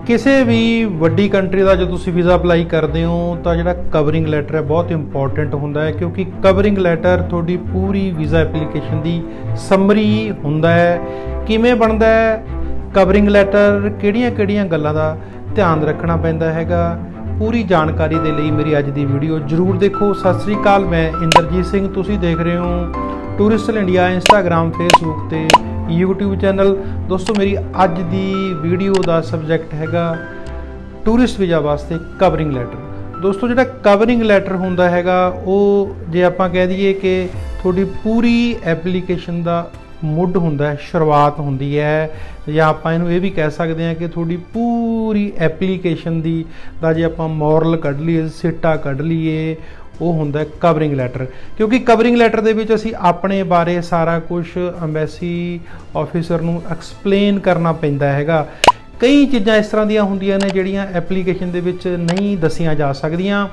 ਕਿਸੇ ਵੀ ਵੱਡੀ ਕੰਟਰੀ ਦਾ ਜੋ ਤੁਸੀਂ ਵੀਜ਼ਾ ਅਪਲਾਈ ਕਰਦੇ ਹੋ ਤਾਂ ਜਿਹੜਾ ਕਵਰਿੰਗ ਲੈਟਰ ਹੈ ਬਹੁਤ ਇੰਪੋਰਟੈਂਟ ਹੁੰਦਾ ਹੈ, ਕਿਉਂਕਿ ਕਵਰਿੰਗ ਲੈਟਰ ਤੁਹਾਡੀ ਪੂਰੀ ਵੀਜ਼ਾ ਐਪਲੀਕੇਸ਼ਨ ਦੀ ਸਮਰੀ ਹੁੰਦਾ ਹੈ। ਕਿਵੇਂ ਬਣਦਾ ਹੈ ਕਵਰਿੰਗ ਲੈਟਰ, ਕਿਹੜੀਆਂ ਗੱਲਾਂ ਦਾ ਧਿਆਨ ਰੱਖਣਾ ਪੈਂਦਾ ਹੈਗਾ, ਪੂਰੀ ਜਾਣਕਾਰੀ ਦੇ ਲਈ ਮੇਰੀ ਅੱਜ ਦੀ ਵੀਡੀਓ ਜ਼ਰੂਰ ਦੇਖੋ। ਸਤਿ ਸ੍ਰੀ ਅਕਾਲ, ਮੈਂ ਇੰਦਰਜੀਤ ਸਿੰਘ, ਤੁਸੀਂ ਦੇਖ ਰਹੇ ਹੋ ਟੂਰਿਸਟ ਇੰਡੀਆ ਇੰਸਟਾਗ੍ਰਾਮ, ਫੇਸਬੁੱਕ ਤੇ YouTube ਚੈਨਲ। ਦੋਸਤੋ, ਮੇਰੀ ਅੱਜ ਦੀ ਵੀਡੀਓ ਦਾ ਸਬਜੈਕਟ ਹੈਗਾ ਟੂਰਿਸਟ ਵੀਜ਼ਾ ਵਾਸਤੇ ਕਵਰਿੰਗ ਲੈਟਰ। ਦੋਸਤੋ, ਜਿਹੜਾ ਕਵਰਿੰਗ ਲੈਟਰ ਹੁੰਦਾ ਹੈਗਾ ਉਹ ਜੇ ਆਪਾਂ ਕਹਿ ਦਈਏ ਕਿ ਤੁਹਾਡੀ ਪੂਰੀ ਐਪਲੀਕੇਸ਼ਨ ਦਾ ਮੁੱਢ ਹੁੰਦਾ ਹੈ, ਸ਼ੁਰੂਆਤ ਹੁੰਦੀ ਹੈ, ਜਾਂ ਆਪਾਂ ਇਹਨੂੰ ਇਹ ਵੀ ਕਹਿ ਸਕਦੇ ਹਾਂ ਕਿ ਤੁਹਾਡੀ ਪੂਰੀ ਐਪਲੀਕੇਸ਼ਨ ਦਾ ਜੇ ਆਪਾਂ ਮੋਰਲ ਕੱਢ ਲਈਏ, ਸਿੱਟਾ ਕੱਢ ਲਈਏ, ਉਹ ਹੁੰਦਾ ਕਵਰਿੰਗ ਲੈਟਰ। ਕਿਉਂਕਿ ਕਵਰਿੰਗ ਲੈਟਰ ਦੇ ਵਿੱਚ ਅਸੀਂ ਆਪਣੇ ਬਾਰੇ ਸਾਰਾ ਕੁਝ ਅੰਬੈਸੀ ਆਫੀਸਰ ਨੂੰ ਐਕਸਪਲੇਨ ਕਰਨਾ ਪੈਂਦਾ ਹੈਗਾ। ਕਈ ਚੀਜ਼ਾਂ ਇਸ ਤਰ੍ਹਾਂ ਦੀਆਂ ਹੁੰਦੀਆਂ ਨੇ ਜਿਹੜੀਆਂ ਐਪਲੀਕੇਸ਼ਨ ਦੇ ਵਿੱਚ ਨਹੀਂ ਦੱਸੀਆਂ ਜਾ ਸਕਦੀਆਂ,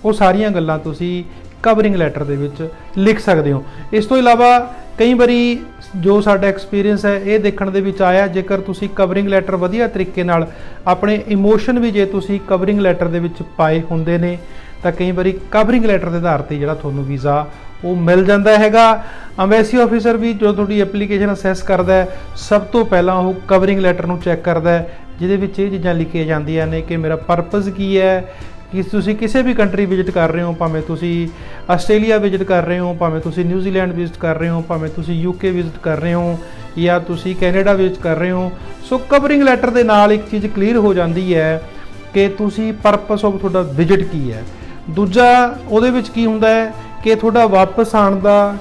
ਉਹ ਸਾਰੀਆਂ ਗੱਲਾਂ ਤੁਸੀਂ ਕਵਰਿੰਗ ਲੈਟਰ ਦੇ ਵਿੱਚ ਲਿਖ ਸਕਦੇ ਹੋ। ਇਸ ਤੋਂ ਇਲਾਵਾ ਕਈ ਵਾਰੀ ਜੋ ਸਾਡਾ ਐਕਸਪੀਰੀਅੰਸ ਹੈ ਇਹ ਦੇਖਣ ਦੇ ਵਿੱਚ ਆਇਆ, ਜੇਕਰ ਤੁਸੀਂ ਕਵਰਿੰਗ ਲੈਟਰ ਵਧੀਆ ਤਰੀਕੇ ਨਾਲ ਆਪਣੇ ਇਮੋਸ਼ਨ ਵੀ ਜੇ ਤੁਸੀਂ ਕਵਰਿੰਗ ਲੈਟਰ ਦੇ ਵਿੱਚ ਪਾਏ ਹੁੰਦੇ ਨੇ ਤਾਂ ਕਈ ਵਾਰੀ ਕਵਰਿੰਗ ਲੈਟਰ ਦੇ ਆਧਾਰ 'ਤੇ ਜਿਹੜਾ ਤੁਹਾਨੂੰ ਵੀਜ਼ਾ ਉਹ ਮਿਲ ਜਾਂਦਾ ਹੈਗਾ। ਅੰਬੈਸੀ ਆਫੀਸਰ ਵੀ ਜੋ ਤੁਹਾਡੀ ਐਪਲੀਕੇਸ਼ਨ ਅਸੈਸ ਕਰਦਾ ਹੈ, ਸਭ ਤੋਂ ਪਹਿਲਾਂ ਉਹ ਕਵਰਿੰਗ ਲੈਟਰ ਨੂੰ ਚੈੱਕ ਕਰਦਾ ਹੈ, ਜਿਹਦੇ ਵਿੱਚ ਇਹ ਚੀਜ਼ਾਂ ਲਿਖੀਆਂ ਜਾਂਦੀਆਂ ਨੇ ਕਿ ਮੇਰਾ ਪਰਪਸ ਕੀ ਹੈ, ਕਿ ਤੁਸੀਂ ਕਿਸੇ ਵੀ ਕੰਟਰੀ ਵਿਜ਼ਿਟ ਕਰ ਰਹੇ ਹੋ, ਭਾਵੇਂ ਤੁਸੀਂ ਆਸਟ੍ਰੇਲੀਆ ਵਿਜ਼ਿਟ ਕਰ ਰਹੇ ਹੋ, ਭਾਵੇਂ ਤੁਸੀਂ ਨਿਊਜ਼ੀਲੈਂਡ ਵਿਜ਼ਿਟ ਕਰ ਰਹੇ ਹੋ, ਭਾਵੇਂ ਤੁਸੀਂ UK ਵਿਜ਼ਿਟ ਕਰ ਰਹੇ ਹੋ, ਜਾਂ ਤੁਸੀਂ ਕੈਨੇਡਾ ਵਿਜ਼ਿਟ ਕਰ ਰਹੇ ਹੋ। ਸੋ ਕਵਰਿੰਗ ਲੈਟਰ ਦੇ ਨਾਲ ਇੱਕ ਚੀਜ਼ ਕਲੀਅਰ ਹੋ ਜਾਂਦੀ ਹੈ ਕਿ ਤੁਸੀਂ ਪਰਪਸ ਆਫ ਤੁਹਾਡਾ ਵਿਜ਼ਿਟ ਕੀ ਹੈ। ਦੂਜਾ, ਉਹਦੇ ਵਿੱਚ ਕੀ ਹੁੰਦਾ ਹੈ ਕਿ ਤੁਹਾਡਾ ਵਾਪਸ ਆਉਣ ਦਾ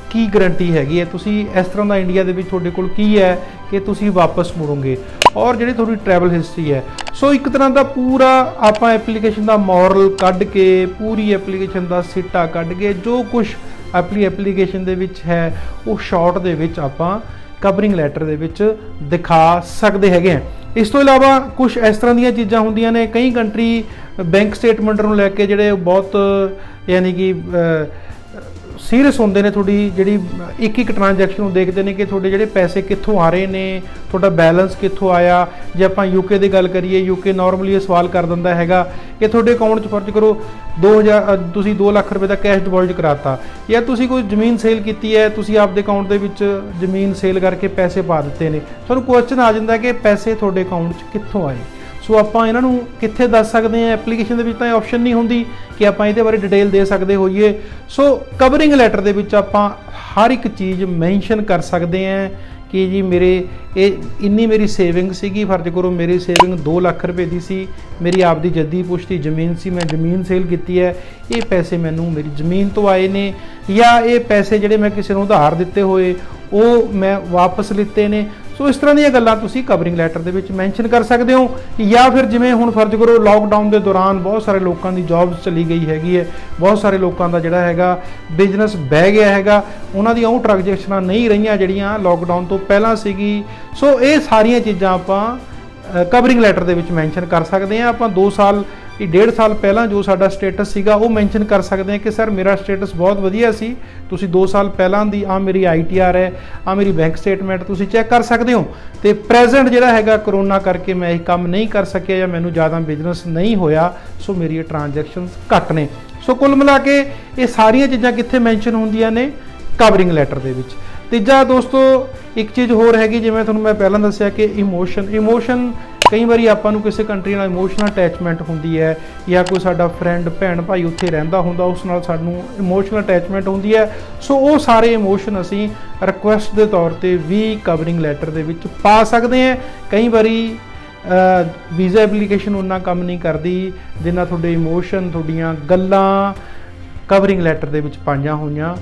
ਕੀ ਗਰੰਟੀ ਹੈਗੀ ਹੈ, ਤੁਸੀਂ ਇਸ ਤਰ੍ਹਾਂ ਦਾ ਇੰਡੀਆ ਦੇ ਵਿੱਚ ਤੁਹਾਡੇ ਕੋਲ ਕੀ ਹੈ ਕਿ ਤੁਸੀਂ ਵਾਪਸ ਮੁੜੋਗੇ, ਔਰ ਜਿਹੜੀ ਤੁਹਾਡੀ ਟਰੈਵਲ ਹਿਸਟਰੀ ਹੈ। ਸੋ ਇੱਕ ਤਰ੍ਹਾਂ ਦਾ ਪੂਰਾ ਆਪਾਂ ਐਪਲੀਕੇਸ਼ਨ ਦਾ ਮੋਰਲ ਕੱਢ ਕੇ, ਪੂਰੀ ਐਪਲੀਕੇਸ਼ਨ ਦਾ ਸਿੱਟਾ ਕੱਢ ਕੇ, ਜੋ ਕੁਝ ਆਪਣੀ ਐਪਲੀਕੇਸ਼ਨ ਦੇ ਵਿੱਚ ਹੈ ਉਹ ਸ਼ਾਰਟ ਦੇ ਵਿੱਚ ਆਪਾਂ ਕਵਰਿੰਗ ਲੈਟਰ ਦੇ ਵਿੱਚ ਦਿਖਾ ਸਕਦੇ ਹੈਗੇ ਆ। ਇਸ ਤੋਂ ਇਲਾਵਾ ਕੁਝ ਇਸ ਤਰ੍ਹਾਂ ਦੀਆਂ ਚੀਜ਼ਾਂ ਹੁੰਦੀਆਂ ਨੇ, ਕਈ ਕੰਟਰੀ ਬੈਂਕ ਸਟੇਟਮੈਂਟ ਨੂੰ ਲੈ ਕੇ ਜਿਹੜੇ ਬਹੁਤ ਯਾਨੀ ਕਿ ਸੀਰੀਅਸ ਹੁੰਦੇ ਨੇ, ਤੁਹਾਡੀ ਜਿਹੜੀ ਇੱਕ ਟ੍ਰਾਂਜੈਕਸ਼ਨ ਨੂੰ ਦੇਖਦੇ ਨੇ ਕਿ ਤੁਹਾਡੇ ਜਿਹੜੇ ਪੈਸੇ ਕਿੱਥੋਂ ਆ ਰਹੇ ਨੇ, ਤੁਹਾਡਾ ਬੈਲੈਂਸ ਕਿੱਥੋਂ ਆਇਆ। ਜੇ ਆਪਾਂ UK ਦੀ ਗੱਲ ਕਰੀਏ, UK ਨਾਰਮਲੀ ਇਹ ਸਵਾਲ ਕਰ ਦਿੰਦਾ ਹੈਗਾ ਕਿ ਤੁਹਾਡੇ ਅਕਾਊਂਟ 'ਚ ਫਰਜ਼ ਕਰੋ ਤੁਸੀਂ 2 ਲੱਖ ਰੁਪਏ ਦਾ ਕੈਸ਼ ਡਿਪੋਜ਼ਿਟ ਕਰਾਤਾ, ਜਾਂ ਤੁਸੀਂ ਕੋਈ ਜ਼ਮੀਨ ਸੇਲ ਕੀਤੀ ਹੈ, ਤੁਸੀਂ ਆਪਦੇ ਅਕਾਊਂਟ ਦੇ ਵਿੱਚ ਜ਼ਮੀਨ ਸੇਲ ਕਰਕੇ ਪੈਸੇ ਪਾ ਦਿੱਤੇ ਨੇ, ਤੁਹਾਨੂੰ ਕੁਐਸਚਨ ਆ ਜਾਂਦਾ ਕਿ ਪੈਸੇ ਤੁਹਾਡੇ ਅਕਾਊਂਟ 'ਚ ਕਿੱਥੋਂ ਆਏ। ਸੋ ਆਪਾਂ ਇਹਨਾਂ ਨੂੰ ਕਿੱਥੇ ਦੱਸ ਸਕਦੇ ਹਾਂ, ਐਪਲੀਕੇਸ਼ਨ ਦੇ ਵਿੱਚ ਤਾਂ ਇਹ ਆਪਸ਼ਨ ਨਹੀਂ ਹੁੰਦੀ ਕਿ ਆਪਾਂ ਇਹਦੇ ਬਾਰੇ ਡਿਟੇਲ ਦੇ ਸਕਦੇ ਹੋਈਏ। ਸੋ ਕਵਰਿੰਗ ਲੈਟਰ ਦੇ ਵਿੱਚ ਆਪਾਂ ਹਰ ਇੱਕ ਚੀਜ਼ ਮੈਂਸ਼ਨ ਕਰ ਸਕਦੇ ਹਾਂ ਕਿ ਜੀ ਇੰਨੀ ਮੇਰੀ ਸੇਵਿੰਗ ਸੀਗੀ, ਫਰਜ਼ ਕਰੋ ਮੇਰੀ ਸੇਵਿੰਗ 2 ਲੱਖ ਰੁਪਏ ਦੀ ਸੀ, ਮੇਰੀ ਆਪਦੀ ਜੱਦੀ ਪੁਸ਼ਤੀ ਜ਼ਮੀਨ ਸੀ, ਮੈਂ ਜ਼ਮੀਨ ਸੇਲ ਕੀਤੀ ਹੈ, ਇਹ ਪੈਸੇ ਮੈਨੂੰ ਮੇਰੀ ਜ਼ਮੀਨ ਤੋਂ ਆਏ ਨੇ, ਜਾਂ ਇਹ ਪੈਸੇ ਜਿਹੜੇ ਮੈਂ ਕਿਸੇ ਨੂੰ ਉਧਾਰ ਦਿੱਤੇ ਹੋਏ ਉਹ ਮੈਂ ਵਾਪਸ ਲਿੱਤੇ ਨੇ। ਸੋ ਇਸ ਤਰ੍ਹਾਂ ਦੀਆਂ ਗੱਲਾਂ ਤੁਸੀਂ ਕਵਰਿੰਗ ਲੈਟਰ ਦੇ ਵਿੱਚ ਮੈਂਸ਼ਨ ਕਰ ਸਕਦੇ ਹੋ। ਜਾਂ ਫਿਰ ਜਿਵੇਂ ਹੁਣ ਫਰਜ਼ ਕਰੋ ਲਾਕਡਾਊਨ ਦੇ ਦੌਰਾਨ ਬਹੁਤ ਸਾਰੇ ਲੋਕਾਂ ਦੀ ਜੌਬਸ ਚਲੀ ਗਈ ਹੈਗੀ ਹੈ, ਬਹੁਤ ਸਾਰੇ ਲੋਕਾਂ ਦਾ ਜਿਹੜਾ ਹੈਗਾ ਬਿਜ਼ਨਸ ਬਹਿ ਗਿਆ ਹੈਗਾ, ਉਹਨਾਂ ਦੀਆਂ ਉਹ ਟ੍ਰਾਂਜੈਕਸ਼ਨਾਂ ਨਹੀਂ ਰਹੀਆਂ ਜਿਹੜੀਆਂ ਲਾਕਡਾਊਨ ਤੋਂ ਪਹਿਲਾਂ ਸੀਗੀ। ਸੋ ਇਹ ਸਾਰੀਆਂ ਚੀਜ਼ਾਂ ਆਪਾਂ ਕਵਰਿੰਗ ਲੈਟਰ ਦੇ ਵਿੱਚ ਮੈਂਸ਼ਨ ਕਰ ਸਕਦੇ ਹਾਂ। ਆਪਾਂ 2 ਸਾਲ 1.5 ਸਾਲ ਪਹਿਲਾਂ ਜੋ ਸਾਡਾ ਸਟੇਟਸ ਸੀਗਾ ਉਹ ਮੈਂਸ਼ਨ ਕਰ ਸਕਦੇ ਹਾਂ ਕਿ ਸਰ ਮੇਰਾ ਸਟੇਟਸ ਬਹੁਤ ਵਧੀਆ ਸੀ, ਤੁਸੀਂ 2 ਸਾਲ ਪਹਿਲਾਂ ਦੀ ਮੇਰੀ ITR ਹੈ, ਮੇਰੀ ਬੈਂਕ ਸਟੇਟਮੈਂਟ ਤੁਸੀਂ ਚੈੱਕ ਕਰ ਸਕਦੇ ਹੋ। ਤੇ ਪ੍ਰੈਜ਼ੈਂਟ ਜਿਹੜਾ ਹੈਗਾ ਕਰੋਨਾ ਕਰਕੇ ਮੈਂ ਇਹ ਕੰਮ ਨਹੀਂ ਕਰ ਸਕਿਆ ਜਾਂ ਮੈਨੂੰ ਜ਼ਿਆਦਾ ਬਿਜ਼ਨਸ ਨਹੀਂ ਹੋਇਆ, ਸੋ ਮੇਰੀ ਟ੍ਰਾਂਜੈਕਸ਼ਨਸ ਘੱਟ ਨੇ। ਸੋ ਕੁੱਲ ਮਿਲਾ ਕੇ ਇਹ ਸਾਰੀਆਂ ਚੀਜ਼ਾਂ ਕਿੱਥੇ ਮੈਂਸ਼ਨ ਹੁੰਦੀਆਂ ਨੇ, ਕਵਰਿੰਗ ਲੈਟਰ ਦੇ ਵਿੱਚ। ਤੀਜਾ ਦੋਸਤੋ, ਇੱਕ ਚੀਜ਼ ਹੋਰ ਹੈਗੀ, ਜਿਵੇਂ ਤੁਹਾਨੂੰ ਮੈਂ ਪਹਿਲਾਂ ਦੱਸਿਆ ਕਿ ਇਮੋਸ਼ਨ ਕਈ ਵਾਰੀ ਆਪਾਂ ਨੂੰ ਕਿਸੇ ਕੰਟਰੀ ਨਾਲ ਇਮੋਸ਼ਨਲ ਅਟੈਚਮੈਂਟ ਹੁੰਦੀ ਹੈ, ਜਾਂ ਕੋਈ ਸਾਡਾ ਫਰੈਂਡ ਭੈਣ ਭਾਈ ਉੱਥੇ ਰਹਿੰਦਾ ਹੁੰਦਾ, ਉਸ ਨਾਲ ਸਾਨੂੰ ਇਮੋਸ਼ਨਲ ਅਟੈਚਮੈਂਟ ਹੁੰਦੀ ਹੈ। ਸੋ ਉਹ ਸਾਰੇ ਇਮੋਸ਼ਨ ਅਸੀਂ ਰਿਕੁਐਸਟ ਦੇ ਤੌਰ 'ਤੇ ਵੀ ਕਵਰਿੰਗ ਲੈਟਰ ਦੇ ਵਿੱਚ ਪਾ ਸਕਦੇ ਹਾਂ। ਕਈ ਵਾਰੀ ਵੀਜ਼ਾ ਐਪਲੀਕੇਸ਼ਨ ਉਹਨਾਂ ਕੰਮ ਨਹੀਂ ਕਰਦੀ ਜਿੰਨਾ ਤੁਹਾਡੇ ਇਮੋਸ਼ਨ, ਤੁਹਾਡੀਆਂ ਗੱਲਾਂ ਕਵਰਿੰਗ ਲੈਟਰ ਦੇ ਵਿੱਚ ਪਾਈਆਂ ਹੋਈਆਂ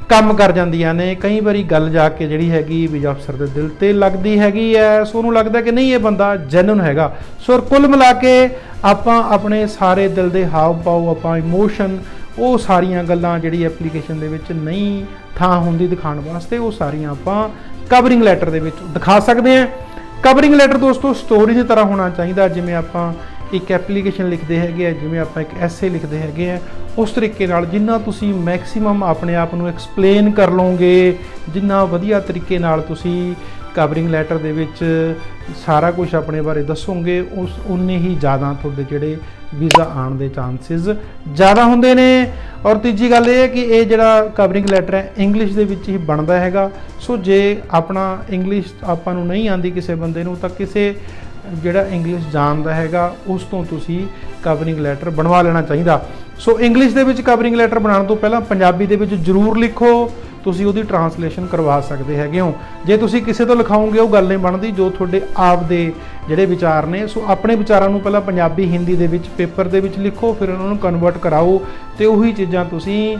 ਕੰਮ ਕਰ ਜਾਂਦੀਆਂ ਨੇ। ਕਈ ਵਾਰੀ ਗੱਲ ਜਾ ਕੇ ਜਿਹੜੀ ਹੈਗੀ ਵੀਜ਼ਾ ਅਫਸਰ ਦੇ ਦਿਲ ਤੇ ਲੱਗਦੀ ਹੈਗੀ ਹੈ, ਸੋ ਉਹਨੂੰ ਲੱਗਦਾ ਕਿ ਨਹੀਂ ਇਹ ਬੰਦਾ ਜੈਨੂਨ ਹੈਗਾ। ਸੋ ਕੁੱਲ ਮਿਲਾ ਕੇ ਆਪਾਂ ਆਪਣੇ ਸਾਰੇ ਦਿਲ ਦੇ ਹਾਵ ਭਾਵ, ਆਪਾਂ ਇਮੋਸ਼ਨ, ਉਹ ਸਾਰੀਆਂ ਗੱਲਾਂ ਜਿਹੜੀ ਐਪਲੀਕੇਸ਼ਨ ਦੇ ਵਿੱਚ ਨਹੀਂ ਥਾਂ ਹੁੰਦੀ ਦਿਖਾਉਣ ਵਾਸਤੇ, ਉਹ ਸਾਰੀਆਂ ਆਪਾਂ ਕਵਰਿੰਗ ਲੈਟਰ ਦੇ ਵਿੱਚ ਦਿਖਾ ਸਕਦੇ ਹਾਂ। ਕਵਰਿੰਗ ਲੈਟਰ ਦੋਸਤੋ ਸਟੋਰੀ ਦੀ ਤਰ੍ਹਾਂ ਹੋਣਾ ਚਾਹੀਦਾ। ਜਿਵੇਂ ਆਪਾਂ ਇੱਕ ਐਪਲੀਕੇਸ਼ਨ ਲਿਖਦੇ ਹੈਗੇ ਆ, ਜਿਵੇਂ ਆਪਾਂ ਇੱਕ ਐਸੇ ਲਿਖਦੇ ਹੈਗੇ ਆ, ਉਸ ਤਰੀਕੇ ਨਾਲ ਜਿੰਨਾ ਤੁਸੀਂ ਮੈਕਸਿਮਮ ਆਪਣੇ ਆਪ ਨੂੰ ਐਕਸਪਲੇਨ ਕਰ ਲਓਗੇ, ਜਿੰਨਾ ਵਧੀਆ ਤਰੀਕੇ ਨਾਲ ਤੁਸੀਂ ਕਵਰਿੰਗ ਲੈਟਰ ਦੇ ਵਿੱਚ ਸਾਰਾ ਕੁਝ ਆਪਣੇ ਬਾਰੇ ਦੱਸੋਗੇ ਉਸ ਉਨੇ ਹੀ ਜ਼ਿਆਦਾ ਤੁਹਾਡੇ ਜਿਹੜੇ ਵੀਜ਼ਾ ਆਉਣ ਦੇ ਚਾਂਸਸ ਜ਼ਿਆਦਾ ਹੁੰਦੇ ਨੇ। ਔਰ ਤੀਜੀ ਗੱਲ ਇਹ ਹੈ ਕਿ ਇਹ ਜਿਹੜਾ ਕਵਰਿੰਗ ਲੈਟਰ ਹੈ ਇੰਗਲਿਸ਼ ਦੇ ਵਿੱਚ ਹੀ ਬਣਦਾ ਹੈਗਾ। ਸੋ ਜੇ ਆਪਣਾ ਇੰਗਲਿਸ਼ ਆਪਾਂ ਨੂੰ ਨਹੀਂ ਆਉਂਦੀ ਕਿਸੇ ਬੰਦੇ ਨੂੰ ਤਾਂ ਕਿਸੇ ਜਿਹੜਾ ਇੰਗਲਿਸ਼ ਜਾਣਦਾ ਹੈਗਾ ਉਸ ਤੋਂ ਤੁਸੀਂ ਕਵਰਿੰਗ ਲੈਟਰ ਬਣਵਾ ਲੈਣਾ ਚਾਹੀਦਾ। ਸੋ ਇੰਗਲਿਸ਼ ਦੇ ਵਿੱਚ ਕਵਰਿੰਗ ਲੈਟਰ ਬਣਾਉਣ ਤੋਂ ਪਹਿਲਾਂ ਪੰਜਾਬੀ ਦੇ ਵਿੱਚ ਜ਼ਰੂਰ ਲਿਖੋ, ਤੁਸੀਂ ਉਹਦੀ ਟਰਾਂਸਲੇਸ਼ਨ ਕਰਵਾ ਸਕਦੇ ਹੈਗੇ ਹੋ। ਜੇ ਤੁਸੀਂ ਕਿਸੇ ਤੋਂ ਲਿਖਾਓਗੇ ਉਹ ਗੱਲ ਨਹੀਂ ਬਣਦੀ, ਜੋ ਤੁਹਾਡੇ ਆਪ ਦੇ ਜਿਹੜੇ ਵਿਚਾਰ ਨੇ। ਸੋ ਆਪਣੇ ਵਿਚਾਰਾਂ ਨੂੰ ਪਹਿਲਾਂ ਪੰਜਾਬੀ ਹਿੰਦੀ ਦੇ ਵਿੱਚ ਪੇਪਰ ਦੇ ਵਿੱਚ ਲਿਖੋ, ਫਿਰ ਉਹਨਾਂ ਨੂੰ ਕਨਵਰਟ ਕਰਾਓ ਤੇ ਉਹੀ ਚੀਜ਼ਾਂ ਤੁਸੀਂ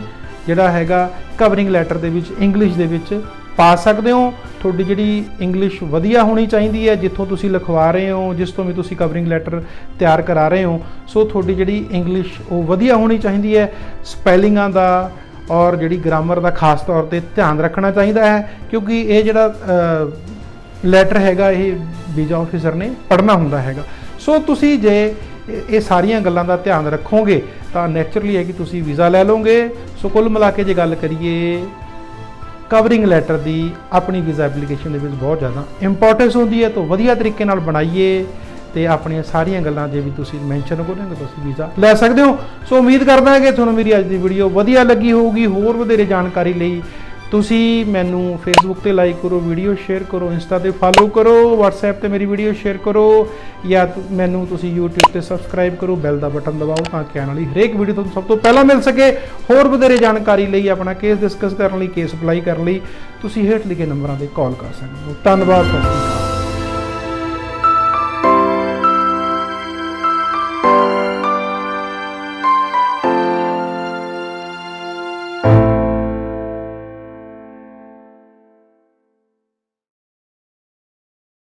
ਜਿਹੜਾ ਹੈਗਾ ਕਵਰਿੰਗ ਲੈਟਰ ਦੇ ਵਿੱਚ ਇੰਗਲਿਸ਼ ਦੇ ਵਿੱਚ ਪਾ ਸਕਦੇ ਹੋ। ਤੁਹਾਡੀ ਜਿਹੜੀ ਇੰਗਲਿਸ਼ ਵਧੀਆ ਹੋਣੀ ਚਾਹੀਦੀ ਹੈ, ਜਿੱਥੋਂ ਤੁਸੀਂ ਲਿਖਵਾ ਰਹੇ ਹੋ, ਜਿਸ ਤੋਂ ਵੀ ਤੁਸੀਂ ਕਵਰਿੰਗ ਲੈਟਰ ਤਿਆਰ ਕਰਾ ਰਹੇ ਹੋ। ਸੋ ਤੁਹਾਡੀ ਜਿਹੜੀ ਇੰਗਲਿਸ਼ ਉਹ ਵਧੀਆ ਹੋਣੀ ਚਾਹੀਦੀ ਹੈ। ਸਪੈਲਿੰਗਾਂ ਦਾ ਔਰ ਜਿਹੜੀ ਗ੍ਰਾਮਰ ਦਾ ਖਾਸ ਤੌਰ ਤੇ ਧਿਆਨ ਰੱਖਣਾ ਚਾਹੀਦਾ ਹੈ, ਕਿਉਂਕਿ ਇਹ ਜਿਹੜਾ ਲੈਟਰ ਹੈਗਾ ਇਹ ਵੀਜ਼ਾ ਆਫਿਸਰ ਨੇ ਪੜ੍ਹਨਾ ਹੁੰਦਾ ਹੈਗਾ। ਸੋ ਤੁਸੀਂ ਜੇ ਇਹ ਸਾਰੀਆਂ ਗੱਲਾਂ ਦਾ ਧਿਆਨ ਰੱਖੋਗੇ ਤਾਂ ਨੈਚੁਰਲੀ ਹੈ ਕਿ ਤੁਸੀਂ ਵੀਜ਼ਾ ਲੈ ਲਓਗੇ। ਸੋ ਕੁੱਲ ਮਿਲਾ ਕੇ ਜੇ ਗੱਲ ਕਰੀਏ ਕਵਰਿੰਗ ਲੈਟਰ ਦੀ ਆਪਣੀ ਵੀਜ਼ਾ ਐਪਲੀਕੇਸ਼ਨ ਦੇ ਵਿੱਚ ਬਹੁਤ ਜ਼ਿਆਦਾ ਇੰਪੋਰਟੈਂਸ ਹੁੰਦੀ ਹੈ। ਤਾਂ ਵਧੀਆ ਤਰੀਕੇ ਨਾਲ ਬਣਾਈਏ ਤੇ ਆਪਣੀਆਂ ਸਾਰੀਆਂ ਗੱਲਾਂ ਜੇ ਵੀ ਤੁਸੀਂ ਮੈਂਸ਼ਨ ਕਰੋਗੇ ਤੁਸੀਂ ਵੀਜ਼ਾ ਲੈ ਸਕਦੇ ਹੋ। ਸੋ ਉਮੀਦ ਕਰਦਾ ਹਾਂ ਕਿ ਤੁਹਾਨੂੰ ਮੇਰੀ ਅੱਜ ਦੀ ਵੀਡੀਓ ਵਧੀਆ ਲੱਗੀ ਹੋਊਗੀ। ਹੋਰ ਵਧੇਰੇ ਜਾਣਕਾਰੀ ਲਈ ਤੁਸੀਂ ਮੈਨੂੰ ਫੇਸਬੁੱਕ ਤੇ ਲਾਈਕ ਕਰੋ, ਵੀਡੀਓ ਸ਼ੇਅਰ ਕਰੋ, ਇੰਸਟਾ ਤੇ ਫਾਲੋ ਕਰੋ, WhatsApp ਤੇ ਮੇਰੀ ਵੀਡੀਓ ਸ਼ੇਅਰ ਕਰੋ, ਜਾਂ ਮੈਨੂੰ ਤੁਸੀਂ YouTube ਤੇ ਸਬਸਕ੍ਰਾਈਬ ਕਰੋ, ਬੈਲ ਦਾ ਬਟਨ ਦਬਾਓ ਤਾਂ ਕਿ ਆਉਣ ਵਾਲੀ ਹਰੇਕ ਵੀਡੀਓ ਤੁਹਾਨੂੰ ਸਭ ਤੋਂ ਪਹਿਲਾਂ ਮਿਲ ਸਕੇ। ਹੋਰ ਵਧੇਰੇ ਜਾਣਕਾਰੀ ਲਈ ਆਪਣਾ ਕੇਸ ਡਿਸਕਸ ਕਰਨ ਲਈ, ਕੇਸ ਅਪਲਾਈ ਕਰਨ ਲਈ ਤੁਸੀਂ ਹੇਠ ਲਿਖੇ ਨੰਬਰਾਂ ਤੇ ਕਾਲ ਕਰ ਸਕਦੇ ਹੋ। ਧੰਨਵਾਦ। ਸਤਿ ਸ਼੍ਰੀ ਅਕਾਲ।